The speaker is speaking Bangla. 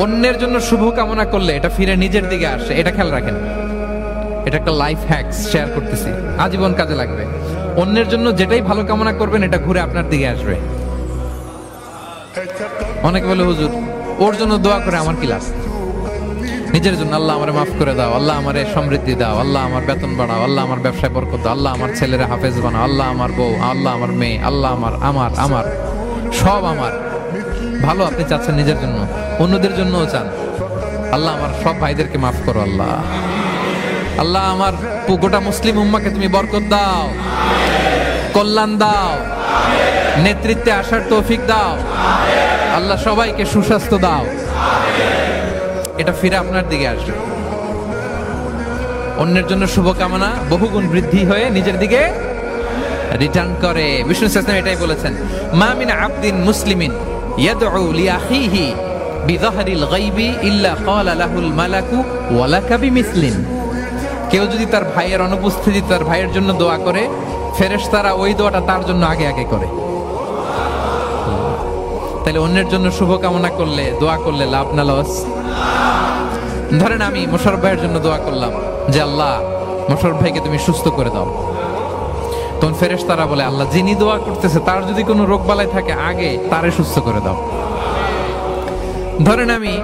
অন্যের জন্য শুভ কামনা করলে এটা ফিরে নিজের দিকে আসে, এটা খেয়াল রাখেন। এটা একটা লাইফ হ্যাকস শেয়ার করতেছি, আজীবন কাজে লাগবে। অন্যের জন্য যেটাই ভালো কামনা করবেন এটা ঘুরে আপনার দিকে আসবে। অনেকে বলে হুজুর ওর জন্য দোয়া করে আমার কি লাভ? নিজের জন্য আল্লাহ আমারে মাফ করে দাও, আল্লাহ আমারে সমৃদ্ধি দাও, আল্লাহ আমার বেতন বাড়াও, আল্লাহ আমার ব্যবসায় বরকত দাও, আল্লাহ আমার ছেলেরা হাফেজ বানাও, আল্লাহ আমার বউ, আল্লাহ আমার মেয়ে, আল্লাহ আমার আমার আমার সব আমার ভালো আপনি চাচ্ছেন নিজের জন্য, অন্যদের জন্যও চান। আল্লাহ আমার সব ভাইদেরকে মাফ করো, আল্লাহ আল্লাহ আমার গোটা মুসলিম উম্মাকে তুমি বরকত দাও, কল্যাণ দাও, নেতৃত্বে আসার তৌফিক দাও, আল্লাহ সবাইকে সুস্বাস্থ্য দাও। এটা ফিরে আপনার দিকে আসবে। অন্যের জন্য শুভকামনা বহুগুণ বৃদ্ধি হয়ে নিজের দিকে রিটার্ন করে। বিষ্ণু সাল্লাল্লাহু এটাই বলেছেন, মা মিন আবদিন মুসলিমিন ইয়াদউ লিআখিহি বিযাহরিল গায়বি ইল্লা ক্বালা লাহুল মালাকু ওয়া লাকা বিমিসলিন। কেউ যদি তার ভাইয়ের অনুপস্থিতিতে তার ভাইয়ের জন্য দোয়া করে, ফেরেশতারা ওই দোয়াটা তার জন্য আগে আগে করে। তাহলে অন্যের জন্য শুভকামনা করলে, দোয়া করলে লাভ না লস? ধরেন আমি মোশাররফ ভাইয়ের জন্য দোয়া করলাম যে আল্লাহ মোশাররফ ভাইকে তুমি সুস্থ করে দাও, তখন ফেরেশতারা বলে আল্লাহ যিনি দোয়া করতেছে তার যদি কোনো রোগ বালাই থাকে আগে তারে সুস্থ করে দাও। ধরেন আমি